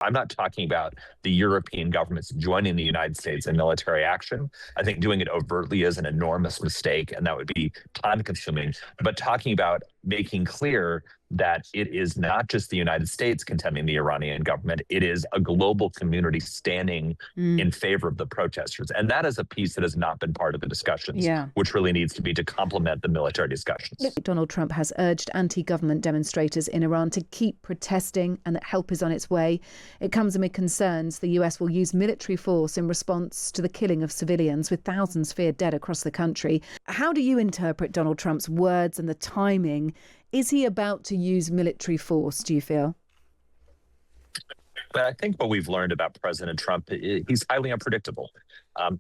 I'm not talking about the European governments joining the United States in military action. I think doing it overtly is an enormous mistake, and that would be time consuming. But talking about making clear that it is not just the United States condemning the Iranian government, it is a global community standing in favor of the protesters. And that is a piece that has not been part of the discussions, which really needs to be to complement the military discussions. Donald Trump has urged anti-government demonstrators in Iran to keep protesting and that help is on its way. It comes amid concerns the US will use military force in response to the killing of civilians, with thousands feared dead across the country. How do you interpret Donald Trump's words and the timing? Is he about to use military force, do you feel? But I think what we've learned about President Trump, he's highly unpredictable.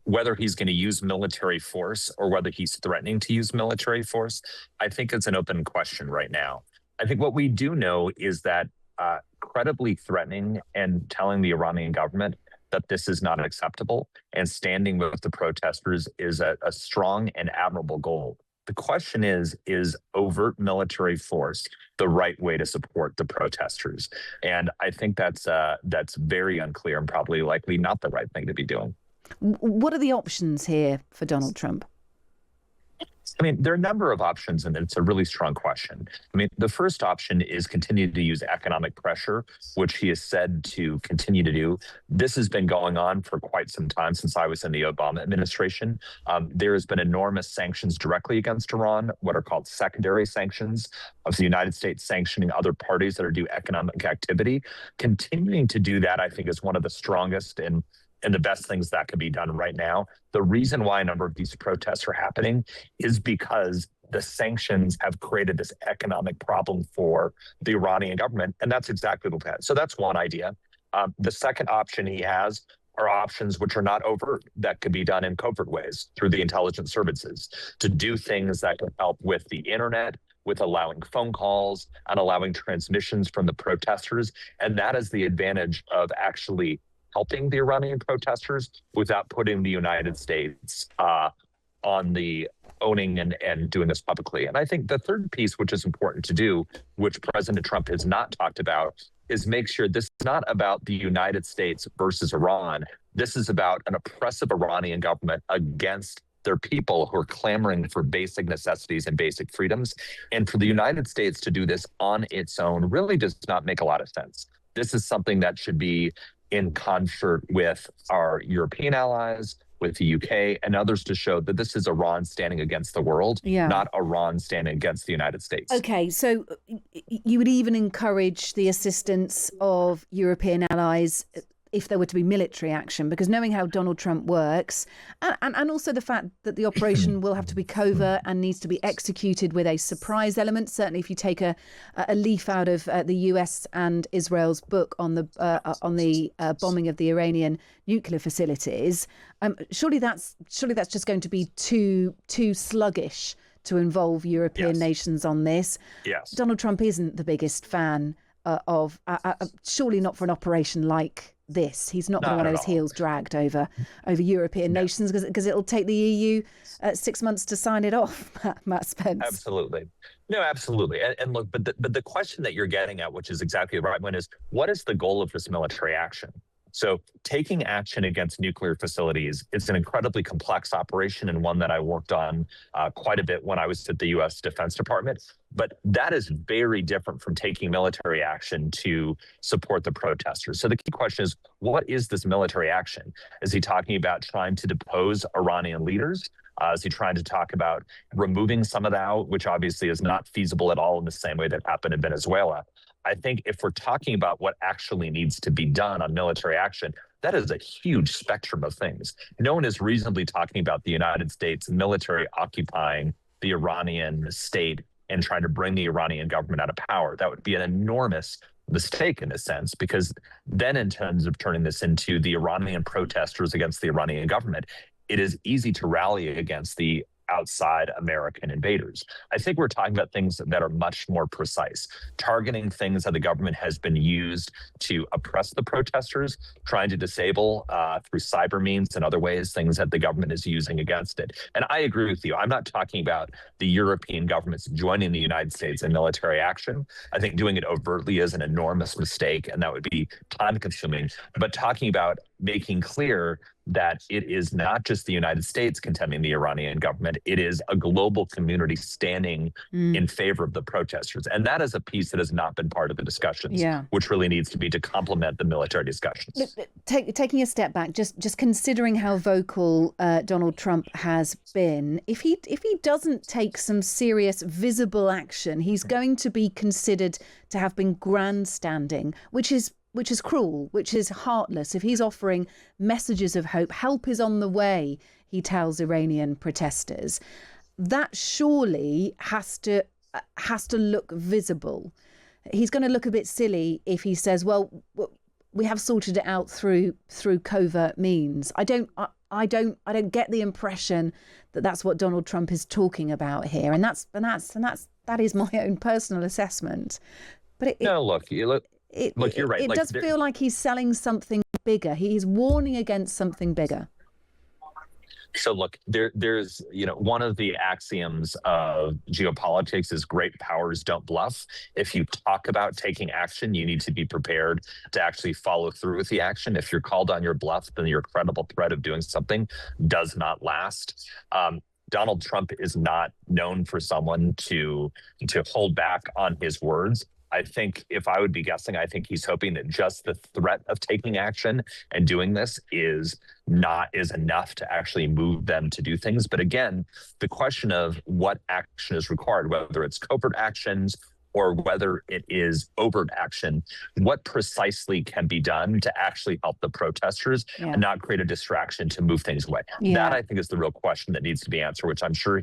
Whether he's going to use military force or whether he's threatening to use military force, I think it's an open question right now. I think what we do know is that credibly threatening and telling the Iranian government that this is not acceptable and standing with the protesters is a strong and admirable goal. The question is overt military force the right way to support the protesters? And I think that's very unclear and probably likely not the right thing to be doing. What are the options here for Donald Trump? I mean, there are a number of options, and it's a really strong question. I mean, the first option is continue to use economic pressure, which he has said to continue to do. This has been going on for quite some time since I was in the Obama administration. There has been enormous sanctions directly against Iran, what are called secondary sanctions of the United States sanctioning other parties that are do economic activity. Continuing to do that, I think, is one of the strongest and the best things that can be done right now. The reason why a number of these protests are happening is because the sanctions have created this economic problem for the Iranian government, and that's exactly what we had. So that's one idea. The second option he has are options which are not overt, that could be done in covert ways through the intelligence services to do things that can help with the internet, with allowing phone calls and allowing transmissions from the protesters. And that is the advantage of actually helping the Iranian protesters without putting the United States on the owning and doing this publicly. And I think the third piece, which is important to do, which President Trump has not talked about, is make sure this is not about the United States versus Iran. This is about an oppressive Iranian government against their people who are clamoring for basic necessities and basic freedoms. And for the United States to do this on its own really does not make a lot of sense. This is something that should be in concert with our European allies, with the UK and others, to show that this is Iran standing against the world, not Iran standing against the United States. Okay, so you would even encourage the assistance of European allies if there were to be military action, because knowing how Donald Trump works, and also the fact that the operation will have to be covert and needs to be executed with a surprise element. Certainly, if you take a leaf out of the US and Israel's book on the bombing of the Iranian nuclear facilities, surely that's just going to be too sluggish to involve European nations on this. Yes. Donald Trump isn't the biggest fan of surely not for an operation like this. He's not going to want his heels dragged over European nations, because it'll take the EU 6 months to sign it off. Matt Spence. Absolutely. No, absolutely. And look, but the question that you're getting at, which is exactly the right one, is what is the goal of this military action? So taking action against nuclear facilities, it's an incredibly complex operation, and one that I worked on quite a bit when I was at the U.S. Defense Department. But that is very different from taking military action to support the protesters. So the key question is, what is this military action? Is he talking about trying to depose Iranian leaders? Is he trying to talk about removing some of that, which obviously is not feasible at all in the same way that happened in Venezuela? I think if we're talking about what actually needs to be done on military action, that is a huge spectrum of things. No one is reasonably talking about the United States military occupying the Iranian state and trying to bring the Iranian government out of power. That would be an enormous mistake in a sense, because then in terms of turning this into the Iranian protesters against the Iranian government, it is easy to rally against the outside American invaders. I think we're talking about things that are much more precise, targeting things that the government has been used to oppress the protesters, trying to disable through cyber means and other ways, things that the government is using against it. And I agree with you. I'm not talking about the European governments joining the United States in military action. I think doing it overtly is an enormous mistake, and that would be time consuming. But talking about making clear that it is not just the United States condemning the Iranian government, it is a global community standing in favor of the protesters. And that is a piece that has not been part of the discussions, which really needs to be to complement the military discussions. Taking a step back, just considering how vocal Donald Trump has been, if he doesn't take some serious visible action, he's going to be considered to have been grandstanding, which is cruel, which is heartless. If he's offering messages of hope, help is on the way, he tells Iranian protesters, that surely has to look visible. He's going to look a bit silly if he says, well, we have sorted it out through covert means. I don't get the impression that that's what Donald Trump is talking about here, and that is my own personal assessment. But you're right. It does feel like he's selling something bigger. He's warning against something bigger. So look, there's one of the axioms of geopolitics is great powers don't bluff. If you talk about taking action, you need to be prepared to actually follow through with the action. If you're called on your bluff, then your credible threat of doing something does not last. Donald Trump is not known for someone to hold back on his words. I think if I would be guessing, I think he's hoping that just the threat of taking action and doing this is enough to actually move them to do things. But again, the question of what action is required, whether it's covert actions or whether it is overt action, what precisely can be done to actually help the protesters and not create a distraction to move things away? That, I think, is the real question that needs to be answered, which I'm sure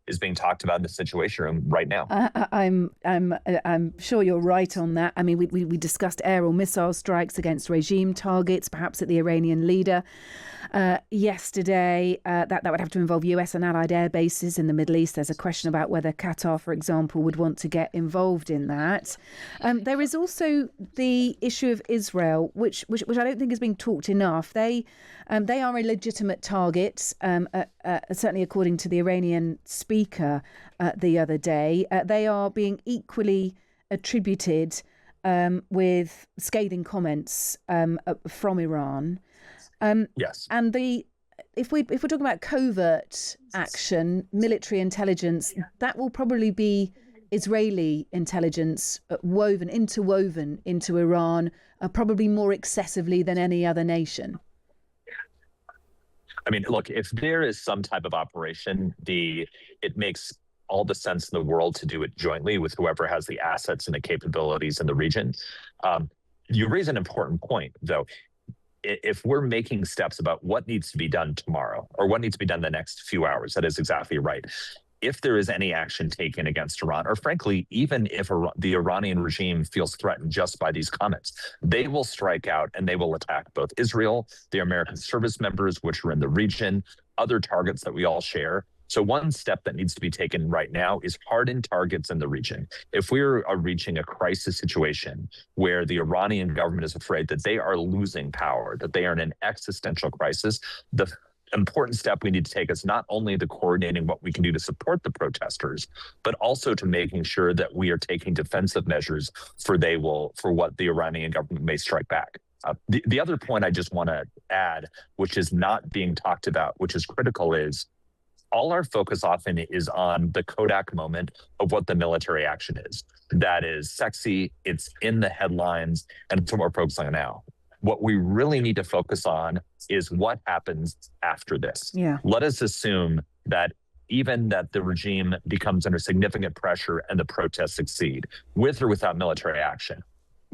is being talked about in the Situation Room right now. I'm sure you're right on that. I mean, we discussed air or missile strikes against regime targets, perhaps at the Iranian leader yesterday. That would have to involve US and allied air bases in the Middle East. There's a question about whether Qatar, for example, would want to get involved in that. There is also the issue of Israel, which I don't think is being talked enough. They are a legitimate target, certainly according to the Iranian speaker the other day. They are being equally attributed with scathing comments from Iran. Yes. And if we're talking about covert action, military intelligence, that will probably be Israeli intelligence interwoven into Iran, probably more excessively than any other nation. I mean, look, if there is some type of operation, it makes all the sense in the world to do it jointly with whoever has the assets and the capabilities in the region. You raise an important point, though. If we're making steps about what needs to be done tomorrow or what needs to be done the next few hours, that is exactly right. If there is any action taken against Iran, or frankly, even if the Iranian regime feels threatened just by these comments, they will strike out and they will attack both Israel, the American service members, which are in the region, other targets that we all share. So one step that needs to be taken right now is harden targets in the region. If we're reaching a crisis situation where the Iranian government is afraid that they are losing power, that they are in an existential crisis, the important step we need to take is not only to coordinating what we can do to support the protesters, but also to making sure that we are taking defensive measures for what the Iranian government may strike back. The other point I just want to add, which is not being talked about, which is critical, is all our focus often is on the Kodak moment of what the military action is. That is sexy, it's in the headlines, and it's what we're focusing on now. What we really need to focus on is what happens after this. Let us assume that even that the regime becomes under significant pressure and the protests succeed, with or without military action.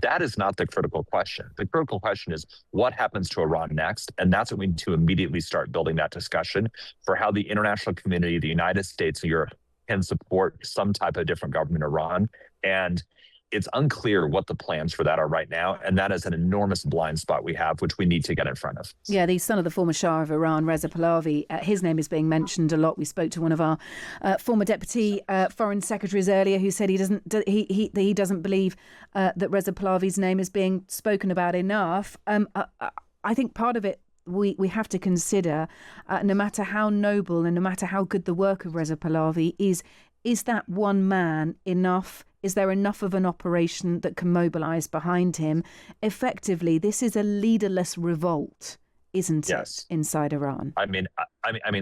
That is not the critical question. The critical question is what happens to Iran next? And that's what we need to immediately start building that discussion for how the international community, the United States and Europe can support some type of different government in Iran. And it's unclear what the plans for that are right now. And that is an enormous blind spot we have, which we need to get in front of. Yeah, the son of the former Shah of Iran, Reza Pahlavi, his name is being mentioned a lot. We spoke to one of our former deputy foreign secretaries earlier who said he doesn't believe that Reza Pahlavi's name is being spoken about enough. I think part of it we have to consider, no matter how noble and no matter how good the work of Reza Pahlavi is that one man enough? Is there enough of an operation that can mobilise behind him? Effectively, this is a leaderless revolt, isn't it, inside Iran? I mean,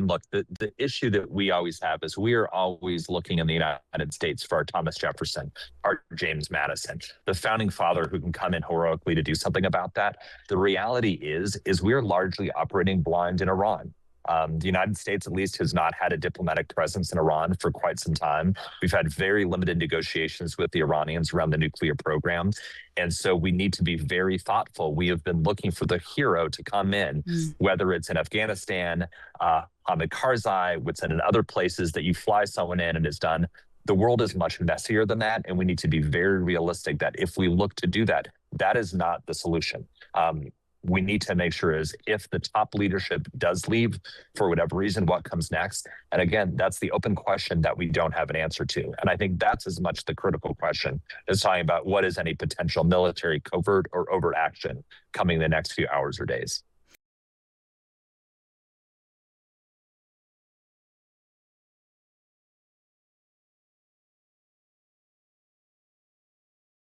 look, the issue that we always have is we are always looking in the United States for our Thomas Jefferson, our James Madison, the founding father who can come in heroically to do something about that. The reality is we're largely operating blind in Iran. The United States, at least, has not had a diplomatic presence in Iran for quite some time. We've had very limited negotiations with the Iranians around the nuclear program. And so we need to be very thoughtful. We have been looking for the hero to come in, whether it's in Afghanistan, Hamid Karzai, what's in other places that you fly someone in and it's done. The world is much messier than that. And we need to be very realistic that if we look to do that, that is not the solution. We need to make sure is if the top leadership does leave for whatever reason, what comes next? And again, that's the open question that we don't have an answer to. And I think that's as much the critical question as talking about what is any potential military covert or overt action coming in the next few hours or days.